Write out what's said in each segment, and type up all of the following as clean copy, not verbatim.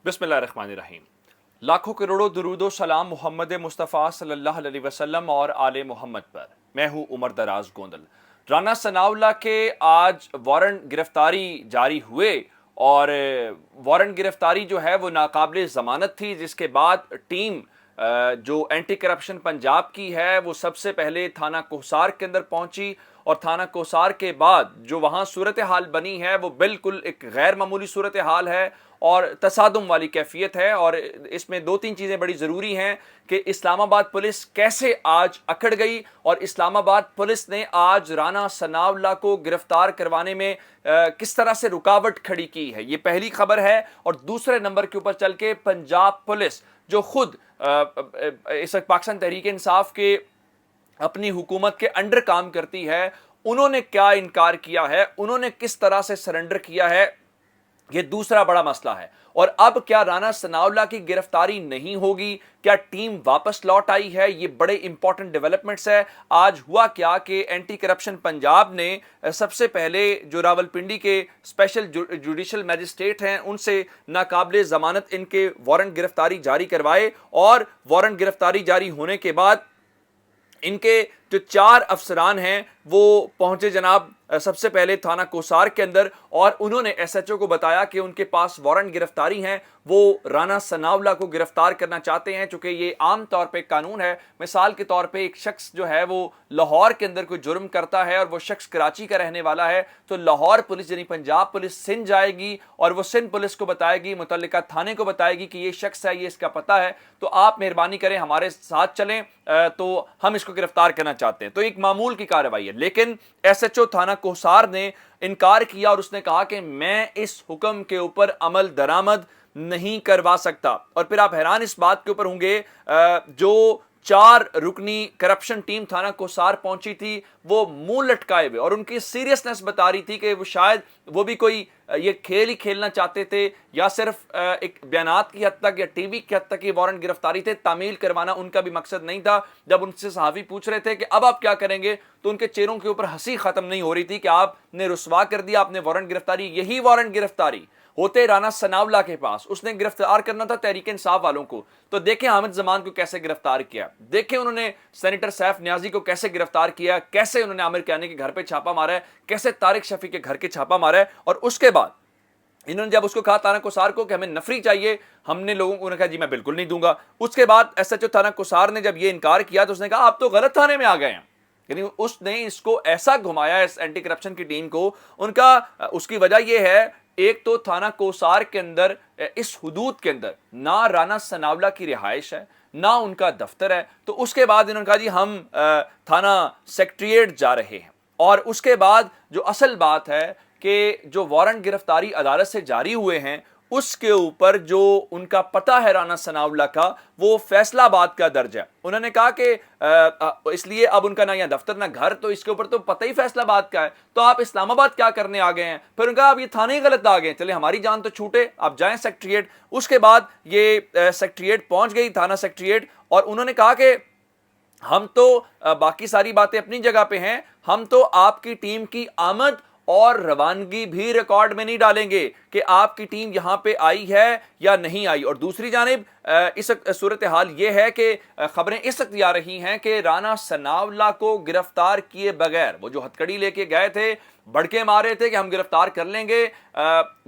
बिस्मिल्लाहिर्रहमानिर्रहीम। लाखों करोड़ों दुरूदो सलाम मोहम्मद मुस्तफ़ा सल्लल्लाहु अलैहि वसल्लम और आले मोहम्मद पर। मैं हूँ उमर दराज गोंदल। राना सनाउल्लाह के आज वारंट गिरफ्तारी जारी हुए और वारंट गिरफ्तारी जो है वो नाकाबिले ज़मानत थी, जिसके बाद टीम जो एंटी करप्शन पंजाब की है वो सबसे पहले थाना कोहसार के अंदर पहुंची और थाना कोहसार के बाद जो वहाँ सूरत हाल बनी है वो बिल्कुल एक गैर मामूली सूरत हाल है और तसादुम वाली कैफियत है। और इसमें दो तीन चीज़ें बड़ी ज़रूरी हैं कि इस्लामाबाद पुलिस कैसे आज अकड़ गई और इस्लामाबाद पुलिस ने आज राना सनाउल्लाह को गिरफ्तार करवाने में किस तरह से रुकावट खड़ी की है, ये पहली खबर है। और दूसरे नंबर के ऊपर चल के पंजाब पुलिस जो खुद इस वक्त पाकिस्तान तहरीक इंसाफ के अपनी हुकूमत के अंडर काम करती है, उन्होंने क्या इनकार किया है, उन्होंने किस तरह से सरेंडर किया है, ये दूसरा बड़ा मसला है। और अब क्या राना सनाउल्लाह की गिरफ्तारी नहीं होगी, क्या टीम वापस लौट आई है, ये बड़े इंपॉर्टेंट डेवलपमेंट्स है। आज हुआ क्या कि एंटी करप्शन पंजाब ने सबसे पहले जो रावलपिंडी के स्पेशल जुडिशल मैजिस्ट्रेट हैं उनसे नाकाबिले ज़मानत इनके वारंट गिरफ्तारी जारी करवाए और वारंट गिरफ्तारी जारी होने के बाद इनके जो 4 अफसरान हैं वो पहुंचे जनाब सबसे पहले थाना कोसार के अंदर और उन्होंने एसएचओ को बताया कि उनके पास वारंट गिरफ्तारी हैं, वो राना सनाउल्लाह को गिरफ्तार करना चाहते हैं। चूंकि ये आम तौर पे कानून है, मिसाल के तौर पे एक शख्स जो है वो लाहौर के अंदर कोई जुर्म करता है और वो शख्स कराची का रहने वाला है, तो लाहौर पुलिस यानी पंजाब पुलिस सिंध जाएगी और वो सिंध पुलिस को बताएगी, मुतल्लिका थाने को बताएगी कि ये शख्स है, ये इसका पता है, तो आप मेहरबानी करें हमारे साथ चलें, तो हम इसको गिरफ्तार करना चाहते हैं। तो एक मामूल की कार्रवाई है। लेकिन एसएचओ थाना कोहसार ने इनकार किया और उसने कहा कि मैं इस हुक्म के ऊपर अमल दरामद नहीं करवा सकता। और फिर आप हैरान इस बात के ऊपर होंगे, जो 4 रुकनी करप्शन टीम थाना कोहसार पहुंची थी वो मुंह लटकाए हुए और उनकी सीरियसनेस बता रही थी कि वो शायद वो भी कोई ये खेल ही खेलना चाहते थे या सिर्फ एक बयानात की हद तक या टीवी की हद तक की वारंट गिरफ्तारी थे, तामील करवाना उनका भी मकसद नहीं था। जब उनसे सहाफ़ी पूछ रहे थे कि अब आप क्या करेंगे, तो उनके चेहरों के ऊपर हंसी खत्म नहीं हो रही थी कि आपने रुसवा कर दिया, आपने वारंट गिरफ्तारी, यही वारंट गिरफ्तारी होते राना सनाउल्लाह के पास, उसने गिरफ्तार करना था तहरीक इंसाफ वालों को। तो देखें हामिद जमान को कैसे गिरफ्तार किया, देखें उन्होंने सेनेटर सैफ न्याजी को कैसे गिरफ्तार किया, कैसे उन्होंने आमिर कियानी के घर पे छापा मारा है, कैसे तारिक शफी के घर के छापा मारा है। और उसके बाद इन्होंने जब उसको कहा थाना कोसार को कि हमें नफरी चाहिए, हमने लोगों को कहा जी मैं बिल्कुल नहीं दूंगा। उसके बाद एसएचओ थाना कोसार ने जब ये इनकार किया तो उसने कहा आप तो गलत थाने में आ गए हैं, यानी उसने इसको ऐसा घुमाया इस एंटी करप्शन की टीम को। उनका उसकी वजह यह है, एक तो थाना कोसार के अंदर इस हुदूद के अंदर ना राना सनाउल्लाह की रिहाइश है ना उनका दफ्तर है, तो उसके बाद इन्होंने कहा जी हम थाना सेक्रेटेरिएट जा रहे हैं। और उसके बाद जो असल बात है कि जो वारंट गिरफ्तारी अदालत से जारी हुए हैं उसके ऊपर जो उनका पता है राना सनाउल्लाह का वो फैसलाबाद का दर्ज है। उन्होंने कहा कि इसलिए अब उनका ना यहाँ दफ्तर ना घर, तो इसके ऊपर तो पता ही फैसलाबाद का है, तो आप इस्लामाबाद क्या करने आ गए हैं। फिर उनका अब ये थाने ही गलत आ गए, चले हमारी जान तो छूटे, आप जाएं सेक्रेटेरिएट। उसके बाद ये सेक्रेटेरिएट पहुंच गई, थाना सेक्रेटेरिएट, और उन्होंने कहा कि हम तो बाकी सारी बातें अपनी जगह पे हैं, हम तो आपकी टीम की आमद और रवानगी भी रिकॉर्ड में नहीं डालेंगे कि आपकी टीम यहां पे आई है या नहीं आई। और दूसरी जानिब इस सूरत हाल ये है कि खबरें इस वक्त आ रही हैं कि राना सनाउल्लाह को गिरफ्तार किए बगैर, वो जो हथकड़ी लेके गए थे, भड़के मारे थे कि हम गिरफ्तार कर लेंगे,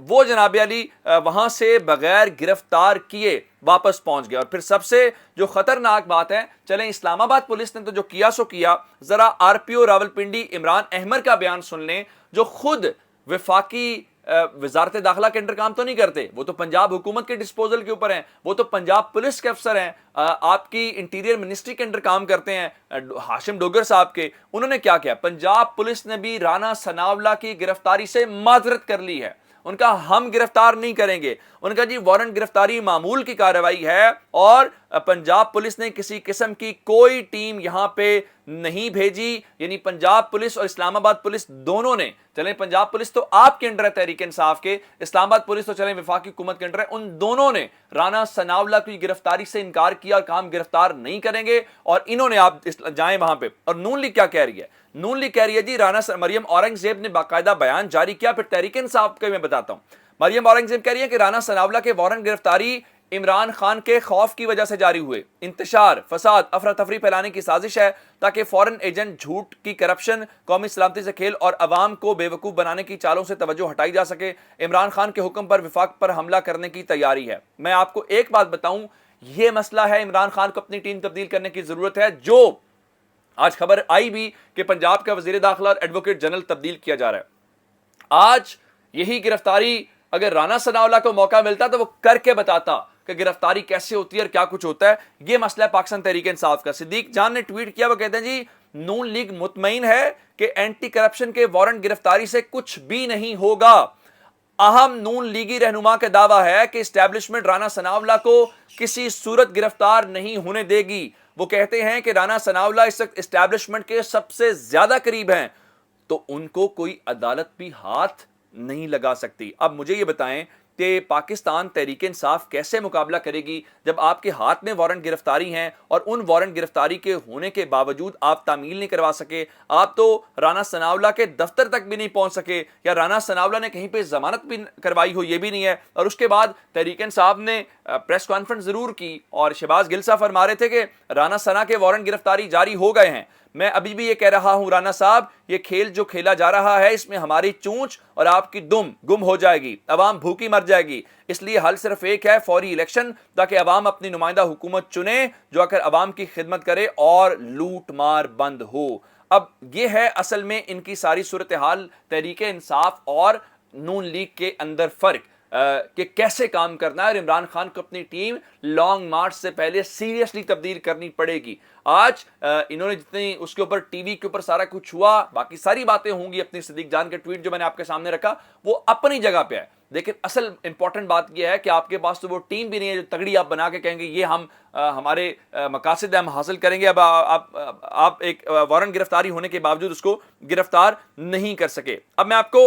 वो जनाब अली वहां से बगैर गिरफ्तार किए वापस पहुंच गए। और फिर सबसे जो खतरनाक बात है, चलें इस्लामाबाद पुलिस ने तो जो किया सो किया, जरा आरपीओ रावलपिंडी इमरान अहमद का बयान सुन लें, जो खुद वफाकी वजारत दाखिला के अंडर काम तो नहीं करते, वो तो पंजाब हुकूमत के डिस्पोजल के ऊपर हैं, वो तो पंजाब पुलिस के अफसर हैं, आपकी इंटीरियर मिनिस्ट्री के अंडर काम करते हैं हाशिम डोगर साहब के। उन्होंने क्या किया, पंजाब पुलिस ने भी राना सनाउल्लाह की गिरफ्तारी से माजरत कर ली है। उनका हम गिरफ्तार नहीं करेंगे, उनका जी वारंट गिरफ्तारी मामूल की कार्रवाई है और पंजाब पुलिस ने किसी किस्म की कोई टीम यहां पे नहीं भेजी, यानी पंजाब पुलिस और इस्लामाबाद पुलिस दोनों ने, चलें पंजाब पुलिस तो आपके अंडर है तहरीक इंसाफ के, इस्लामाबाद पुलिस तो चलें वफाकी हुकूमत के अंडर है, उन दोनों ने राना सनाउल्लाह की गिरफ्तारी से इनकार किया और कहा हम गिरफ्तार नहीं करेंगे। और इन्होंने, आप जाएं वहां पे, और नून लीग क्या कह रही है? नून लीग कह रही है जी राना मरियम औरंगजेब ने बाकायदा बयान जारी किया। फिर तहरीक इंसाफ के मैं बताता हूं। मरियम औरंगजेब कह रही है कि राना सनाउल्लाह के वारंट गिरफ्तारी इमरान खान के खौफ की वजह से जारी हुए, इंतशार, फसाद, अफरा तफरी फैलाने की साजिश है ताकि फॉरेन एजेंट, झूठ की करप्शन, कौमी सलामती से खेल और अवाम को बेवकूफ़ बनाने की चालों से तवज्जो हटाई जा सके। इमरान खान के हुक्म पर विफाक पर हमला करने की तैयारी है। मैं आपको एक बात बताऊं, यह मसला है, इमरान खान को अपनी टीम तब्दील करने की जरूरत है। जो आज खबर आई भी कि पंजाब का वजीर दाखिला और एडवोकेट जनरल तब्दील किया जा रहा है। आज यही गिरफ्तारी अगर राना सनाउल्लाह को मौका मिलता तो वो करके बताता कि गिरफ्तारी कैसे होती है और क्या कुछ होता है। यह मसला है पाकिस्तान तहरीक इंसाफ का। सिद्दीक जान ने ट्वीट किया, वो कहते हैं जी नून लीग मुतमईन है कि एंटी करप्शन के वारंट गिरफ्तारी से कुछ भी नहीं होगा। अहम नून लीगी रहनुमा का दावा है कि एस्टैब्लिशमेंट राना सनाउल्लाह को किसी सूरत गिरफ्तार नहीं होने देगी। वो कहते हैं कि राना सनाउल्लाह इस वक्त एस्टैब्लिशमेंट के सबसे ज्यादा करीब हैं, तो उनको कोई अदालत भी हाथ नहीं लगा सकती। अब मुझे ये बताएं कि पाकिस्तान तहरीक इंसाफ कैसे मुकाबला करेगी जब आपके हाथ में वारंट गिरफ्तारी हैं और उन वारंट गिरफ्तारी के होने के बावजूद आप तामील नहीं करवा सके। आप तो राना सनाउल्लाह के दफ्तर तक भी नहीं पहुंच सके, या राना सनाउल्लाह ने कहीं पे जमानत भी करवाई हो, ये भी नहीं है। और उसके बाद तहरीक इंसाफ ने प्रेस कॉन्फ्रेंस जरूर की और शहबाज गिल साहब फरमा रहे थे कि राना सना के वारंट गिरफ्तारी जारी हो गए हैं। मैं अभी भी ये कह रहा हूं राना साहब, ये खेल जो खेला जा रहा है इसमें हमारी चूंच और आपकी दुम गुम हो जाएगी, अवाम भूखी मर जाएगी। इसलिए हल सिर्फ एक है, फौरी इलेक्शन, ताकि अवाम अपनी नुमाइंदा हुकूमत चुने जो आकर अवाम की खिदमत करे और लूट मार बंद हो। अब ये है असल में इनकी सारी सूरत हाल, तहरीक इंसाफ और नून लीग के अंदर फर्क कि कैसे काम करना है। और इमरान खान को अपनी टीम लॉन्ग मार्च से पहले सीरियसली तब्दील करनी पड़ेगी। आज इन्होंने जितनी उसके ऊपर टीवी के ऊपर सारा कुछ हुआ, बाकी सारी बातें होंगी अपनी सिद्दीक जान के ट्वीट जो मैंने आपके सामने रखा वो अपनी जगह पे है, लेकिन असल इंपॉर्टेंट बात यह है कि आपके पास तो वो टीम भी नहीं है जो तगड़ी आप बना के कहेंगे ये हम हमारे मकासद हम हासिल करेंगे। अब आप एक वारंट गिरफ्तारी होने के बावजूद उसको गिरफ्तार नहीं कर सके। अब मैं आपको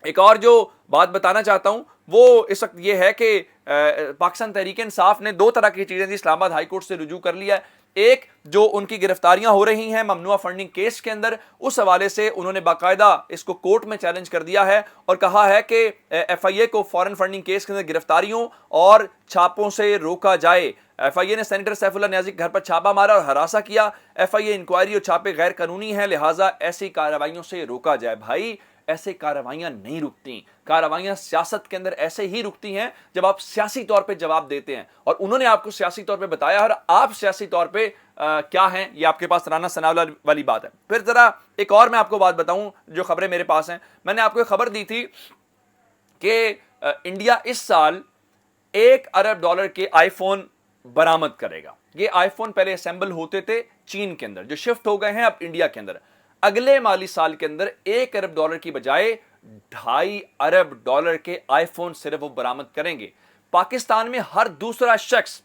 एक और जो बात बताना चाहता हूं वो इस वक्त ये है कि पाकिस्तान तहरीक इंसाफ ने दो तरह की चीजें इस्लामाबाद हाई कोर्ट से रुजू कर लिया है। एक, जो उनकी गिरफ्तारियां हो रही हैं ममनुआ फंडिंग केस के अंदर, उस हवाले से उन्होंने बाकायदा इसको कोर्ट में चैलेंज कर दिया है और कहा है कि FIA को फॉरेन फंडिंग केस के अंदर गिरफ्तारियों और छापों से रोका जाए। FIA ने सेनेटर सैफुल्लाह नियाज़ी के घर पर छापा मारा और हरासा किया। FIA इंक्वायरी और छापे गैर कानूनी हैं, लिहाजा ऐसी कार्रवाइयों से रोका जाए। भाई ऐसे कार्रवाइयां नहीं रुकती, कार्रवाइयां सियासत के अंदर ऐसे ही रुकती हैं जब आप सियासी तौर पे जवाब देते हैं, और उन्होंने आपको सियासी तौर पे बताया और आप सियासी तौर पे क्या हैं ये आपके पास राना सनाउल्लाह वाली बात है। फिर जरा एक और मैं आपको बात बताऊं जो खबरें मेरे पास हैं। मैंने आपको एक खबर दी थी कि इंडिया इस साल $1 अरब के आईफोन बरामद करेगा। ये आईफोन पहले असेंबल होते थे चीन के अंदर, जो शिफ्ट हो गए हैं अब इंडिया के अंदर। अगले माली साल के अंदर $1 अरब की बजाय $2.5 अरब के आईफोन सिर्फ वो बरामद करेंगे। पाकिस्तान में हर दूसरा शख्स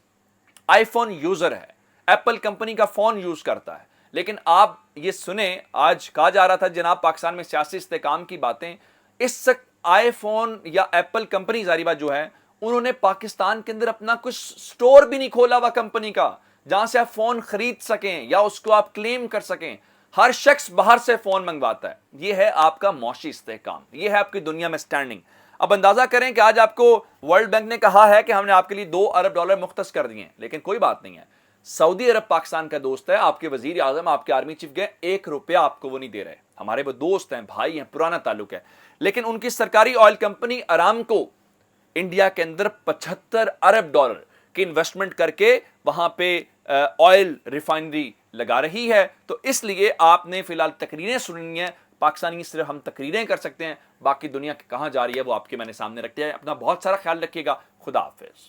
आईफोन यूजर है, एप्पल कंपनी का फोन यूज करता है। लेकिन आप ये सुने, आज कहा जा रहा था जनाब पाकिस्तान में सियासी इस्तेकाम की बातें, इस आईफोन या एप्पल कंपनी जारी बात जो है उन्होंने पाकिस्तान के अंदर अपना कुछ स्टोर भी नहीं खोला हुआ कंपनी का जहां से आप फोन खरीद सकें या उसको आप क्लेम कर सकें। हर शख्स बाहर से फोन मंगवाता है। यह है आपका मौशी इस्तेहकाम, यह है आपकी दुनिया में स्टैंडिंग। अब अंदाजा करें कि आज आपको वर्ल्ड बैंक ने कहा है कि हमने आपके लिए $2 अरब मुख्तस कर दिए, लेकिन कोई बात नहीं है, सऊदी अरब पाकिस्तान का दोस्त है, आपके वजीर आजम, आपके आर्मी चीफ गए, $1 आपको वो नहीं दे रहे। हमारे वो दोस्त हैं, भाई हैं, पुराना ताल्लुक है। लेकिन उनकी सरकारी ऑयल कंपनी अरामको इंडिया के अंदर $75 अरब की इन्वेस्टमेंट करके वहां पे ऑयल रिफाइनरी लगा रही है। तो इसलिए आपने फिलहाल तकरीरें सुननी है। पाकिस्तानी सिर्फ हम तकरीरें कर सकते हैं, बाकी दुनिया कहां जा रही है वो आपके मैंने सामने रखते हैं। अपना बहुत सारा ख्याल रखिएगा। खुदा हाफिज।